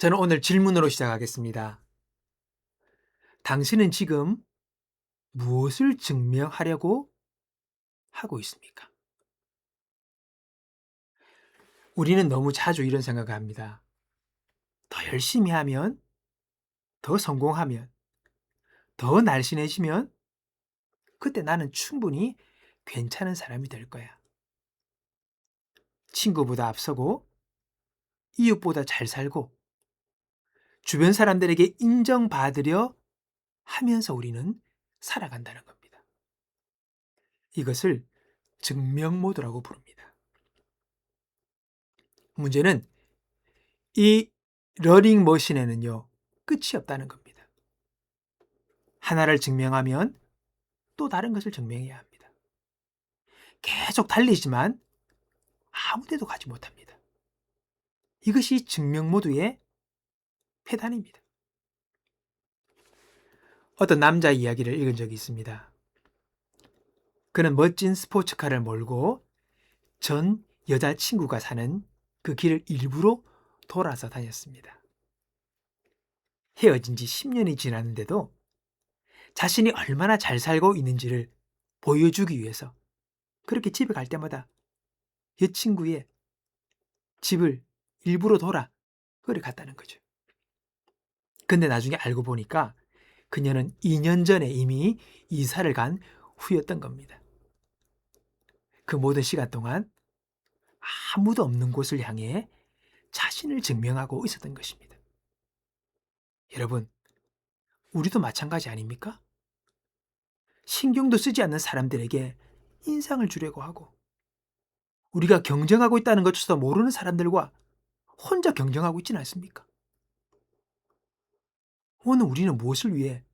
저는 오늘 질문으로 시작하겠습니다. 당신은 지금 무엇을 증명하려고 하고 있습니까? 우리는 너무 자주 이런 생각을 합니다. 더 열심히 하면, 더 성공하면, 더 날씬해지면, 그때 나는 충분히 괜찮은 사람이 될 거야. 친구보다 앞서고, 이웃보다 잘 살고, 주변 사람들에게 인정받으려 하면서 우리는 살아간다는 겁니다. 이것을 증명모드라고 부릅니다. 문제는 이 러닝머신에는요, 끝이 없다는 겁니다. 하나를 증명하면 또 다른 것을 증명해야 합니다. 계속 달리지만 아무 데도 가지 못합니다. 이것이 증명 모드의 폐단입니다. 어떤 남자 이야기를 읽은 적이 있습니다. 그는 멋진 스포츠카를 몰고 전 여자친구가 사는 그 길을 일부러 돌아서 다녔습니다. 헤어진 지 10년이 지났는데도 자신이 얼마나 잘 살고 있는지를 보여주기 위해서 그렇게 집에 갈 때마다 여친구의 집을 일부러 돌아 그걸 갔다는 거죠. 근데 나중에 알고 보니까 그녀는 2년 전에 이미 이사를 간 후였던 겁니다. 그 모든 시간 동안 아무도 없는 곳을 향해 자신을 증명하고 있었던 것입니다. 여러분, 우리도 마찬가지 아닙니까? 신경도 쓰지 않는 사람들에게 인상을 주려고 하고 우리가 경쟁하고 있다는 것조차 모르는 사람들과 혼자 경쟁하고 있지는 않습니까? 오늘 우리는 무엇을 위해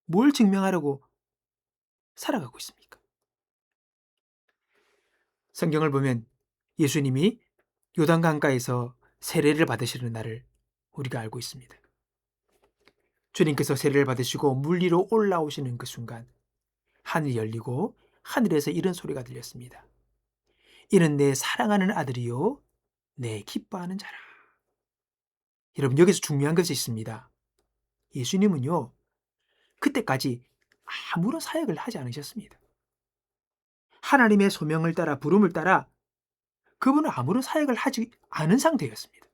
뭘 증명하려고 살아가고 있습니까? 성경을 보면 예수님이 요단강가에서 세례를 받으시는 날을 우리가 알고 있습니다. 주님께서 세례를 받으시고 물 위로 올라오시는 그 순간 하늘이 열리고 하늘에서 이런 소리가 들렸습니다. 이는 내 사랑하는 아들이요 내 기뻐하는 자라. 여러분, 여기서 중요한 것이 있습니다. 예수님은요 그때까지 아무런 사역을 하지 않으셨습니다. 하나님의 소명을 따라 부름을 따라 그분은 아무런 사역을 하지 않은 상태였습니다.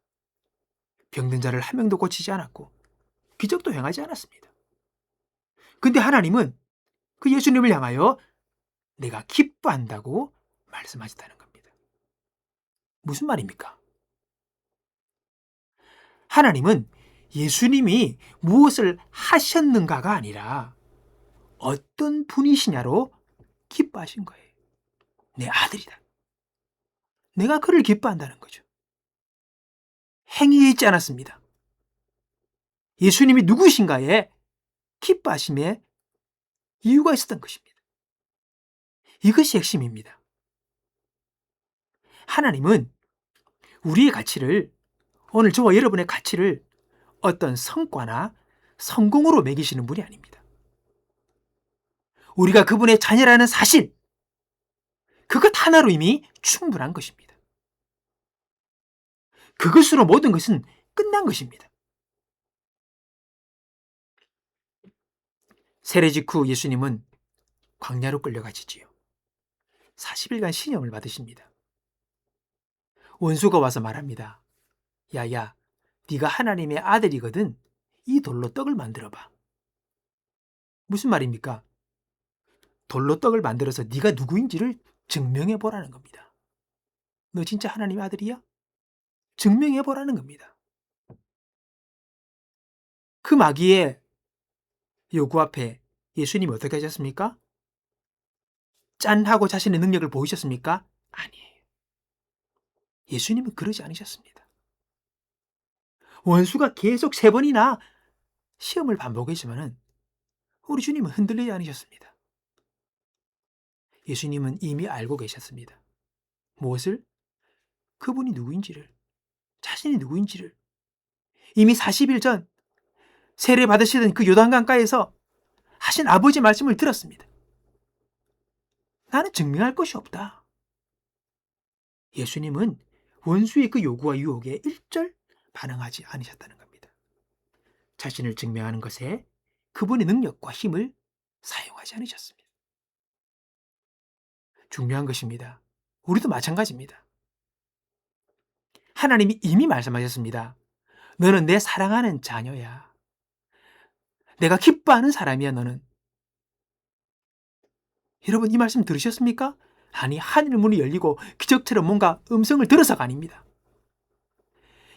병든 자를 한 명도 고치지 않았고 기적도 행하지 않았습니다. 근데 하나님은 그 예수님을 향하여 내가 기뻐한다고 말씀하셨다는 겁니다. 무슨 말입니까? 하나님은 예수님이 무엇을 하셨는가가 아니라 어떤 분이시냐로 기뻐하신 거예요. 내 아들이다. 내가 그를 기뻐한다는 거죠. 행위에 있지 않았습니다. 예수님이 누구신가에 기뻐하심에 이유가 있었던 것입니다. 이것이 핵심입니다. 하나님은 우리의 가치를, 오늘 저와 여러분의 가치를 어떤 성과나 성공으로 매기시는 분이 아닙니다. 우리가 그분의 자녀라는 사실, 그것 하나로 이미 충분한 것입니다. 그것으로 모든 것은 끝난 것입니다. 세례 직후 예수님은 광야로 끌려가시지요. 40일간 신염을 받으십니다. 원수가 와서 말합니다. 야야, 네가 하나님의 아들이거든. 이 돌로 떡을 만들어봐. 무슨 말입니까? 돌로 떡을 만들어서 네가 누구인지를 증명해보라는 겁니다. 너 진짜 하나님의 아들이야? 증명해보라는 겁니다. 그 마귀의 요구 앞에 예수님이 어떻게 하셨습니까? 짠 하고 자신의 능력을 보이셨습니까? 아니에요. 예수님은 그러지 않으셨습니다. 원수가 계속 3번이나 시험을 반복했지만은 우리 주님은 흔들리지 않으셨습니다. 예수님은 이미 알고 계셨습니다. 무엇을? 그분이 누구인지를, 자신이 누구인지를. 이미 40일 전 세례 받으시던 그 요단강가에서 하신 아버지 말씀을 들었습니다. 나는 증명할 것이 없다. 예수님은 원수의 그 요구와 유혹에 일절 반응하지 않으셨다는 겁니다. 자신을 증명하는 것에 그분의 능력과 힘을 사용하지 않으셨습니다. 중요한 것입니다. 우리도 마찬가지입니다. 하나님이 이미 말씀하셨습니다. 너는 내 사랑하는 자녀야. 내가 기뻐하는 사람이야, 너는. 여러분, 이 말씀 들으셨습니까? 아니, 하늘 문이 열리고 기적처럼 뭔가 음성을 들어서가 아닙니다.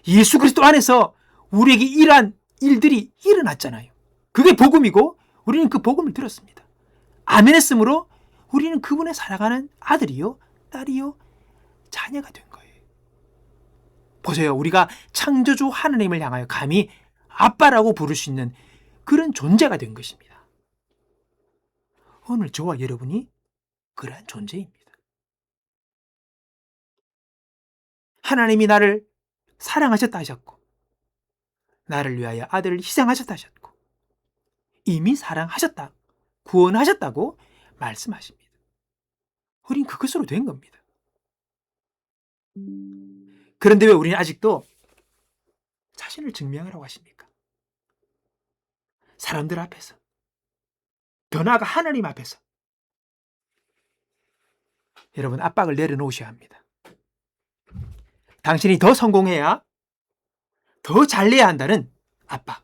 예수 그리스도 안에서 우리에게 이러한 일들이 일어났잖아요. 그게 복음이고 우리는 그 복음을 들었습니다. 아멘 했으므로 우리는 그분의 사랑하는 아들이요, 딸이요, 자녀가 된 거예요. 보세요. 우리가 창조주 하나님을 향하여 감히 아빠라고 부를 수 있는 그런 존재가 된 것입니다. 오늘 저와 여러분이 그러한 존재입니다. 하나님이 나를 사랑하셨다 하셨고 나를 위하여 아들을 희생하셨다 하셨고 이미 사랑하셨다, 구원하셨다고 말씀하십니다. 우린 그것으로 된 겁니다. 그런데 왜 우리는 아직도 자신을 증명하라고 하십니까? 사람들 앞에서, 더 나아가 하나님 앞에서. 여러분, 압박을 내려놓으셔야 합니다. 당신이 더 성공해야, 더 잘내야 한다는 압박.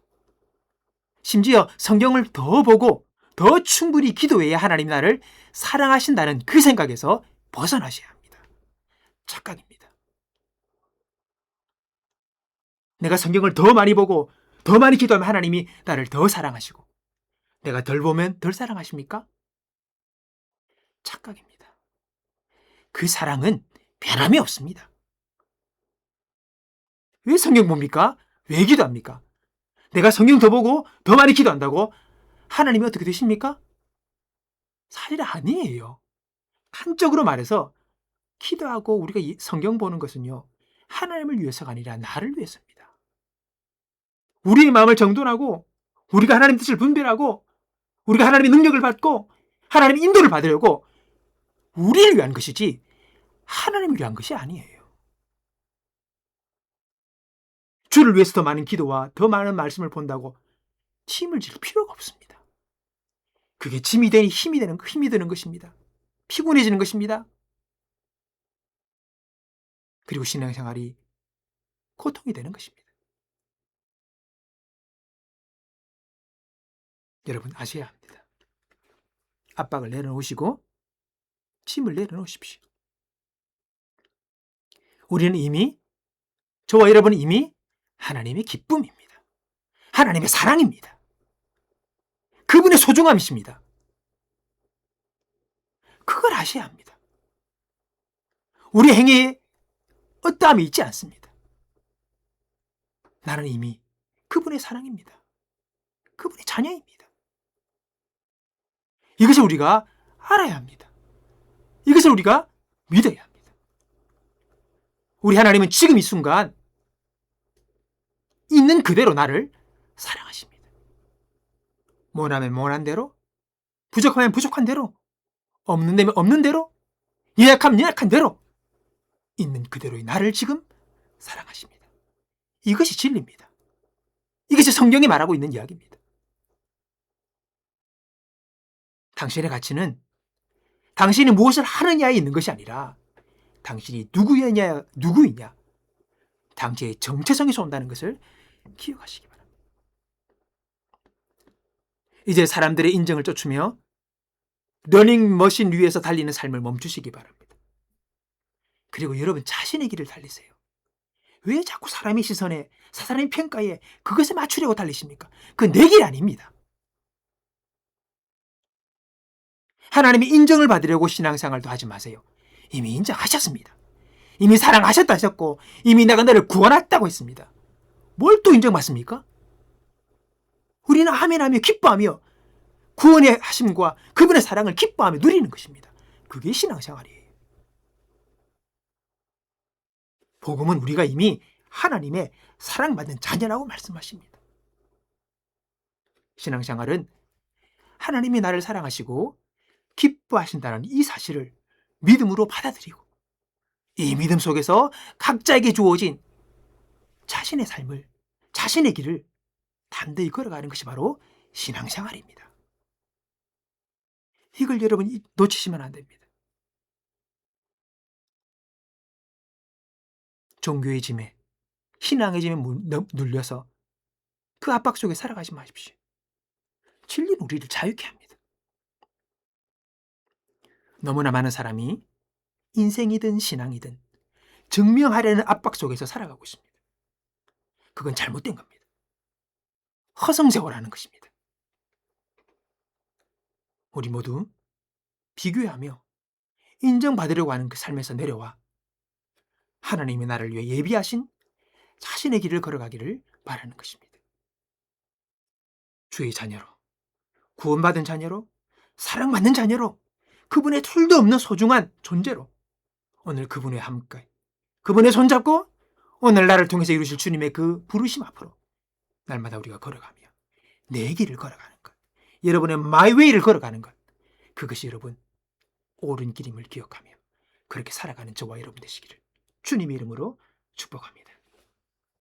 심지어 성경을 더 보고 더 충분히 기도해야 하나님 나를 사랑하신다는 그 생각에서 벗어나셔야 합니다. 착각입니다. 내가 성경을 더 많이 보고 더 많이 기도하면 하나님이 나를 더 사랑하시고 내가 덜 보면 덜 사랑하십니까? 착각입니다. 그 사랑은 변함이 없습니다. 왜 성경 봅니까? 왜 기도합니까? 내가 성경 더 보고 더 많이 기도한다고 하나님이 어떻게 되십니까? 사실 아니에요. 한적으로 말해서 기도하고 우리가 성경 보는 것은요, 하나님을 위해서가 아니라 나를 위해서입니다. 우리의 마음을 정돈하고 우리가 하나님 뜻을 분별하고 우리가 하나님의 능력을 받고 하나님의 인도를 받으려고 우리를 위한 것이지 하나님을 위한 것이 아니에요. 주를 위해서 더 많은 기도와 더 많은 말씀을 본다고 짐을 질 필요가 없습니다. 그게 짐이 되니 힘이 드는 것입니다. 피곤해지는 것입니다. 그리고 신앙생활이 고통이 되는 것입니다. 여러분 아셔야 합니다. 압박을 내려놓으시고 짐을 내려놓으십시오. 우리는 이미, 저와 여러분은 이미 하나님의 기쁨입니다. 하나님의 사랑입니다. 그분의 소중함이십니다. 그걸 아셔야 합니다. 우리 행위에 어떠함이 있지 않습니다. 나는 이미 그분의 사랑입니다. 그분의 자녀입니다. 이것을 우리가 알아야 합니다. 이것을 우리가 믿어야 합니다. 우리 하나님은 지금 이 순간 있는 그대로 나를 사랑하십니다. 원하면 원한 대로, 부족하면 부족한 대로, 없는 데면 없는 대로, 연약하면 연약한 대로 있는 그대로의 나를 지금 사랑하십니다. 이것이 진리입니다. 이것이 성경이 말하고 있는 이야기입니다. 당신의 가치는 당신이 무엇을 하느냐에 있는 것이 아니라 당신이 누구이냐, 당신의 정체성에서 온다는 것을 기억하시기 바랍니다. 이제 사람들의 인정을 쫓으며 러닝머신 위에서 달리는 삶을 멈추시기 바랍니다. 그리고 여러분 자신의 길을 달리세요. 왜 자꾸 사람의 시선에, 사람의 평가에 그것에 맞추려고 달리십니까? 그건 내 길 아닙니다. 하나님의 인정을 받으려고 신앙생활도 하지 마세요. 이미 인정하셨습니다. 이미 사랑하셨다 하셨고 이미 내가 너를 구원했다고 했습니다. 뭘 또 인정받습니까? 우리는 아멘하며 기뻐하며 구원의 하심과 그분의 사랑을 기뻐하며 누리는 것입니다. 그게 신앙생활이에요. 복음은 우리가 이미 하나님의 사랑받는 자녀라고 말씀하십니다. 신앙생활은 하나님이 나를 사랑하시고 기뻐하신다는 이 사실을 믿음으로 받아들이고 이 믿음 속에서 각자에게 주어진 자신의 삶을, 자신의 길을 담대히 걸어가는 것이 바로 신앙생활입니다. 이걸 여러분 놓치시면 안 됩니다. 종교의 짐에, 신앙의 짐에 눌려서 그 압박 속에 살아가지 마십시오. 진리는 우리를 자유케 합니다. 너무나 많은 사람이 인생이든 신앙이든 증명하려는 압박 속에서 살아가고 있습니다. 그건 잘못된 겁니다. 허송세월하는 것입니다. 우리 모두 비교하며 인정받으려고 하는 그 삶에서 내려와 하나님이 나를 위해 예비하신 자신의 길을 걸어가기를 바라는 것입니다. 주의 자녀로, 구원받은 자녀로, 사랑받는 자녀로, 그분의 툴도 없는 소중한 존재로 오늘 그분의 함께, 그분의 손잡고 오늘 나를 통해서 이루실 주님의 그 부르심 앞으로 날마다 우리가 걸어가며 내 길을 걸어가는 것, 여러분의 마이웨이를 걸어가는 것, 그것이 여러분 옳은 길임을 기억하며 그렇게 살아가는 저와 여러분 되시기를 주님의 이름으로 축복합니다.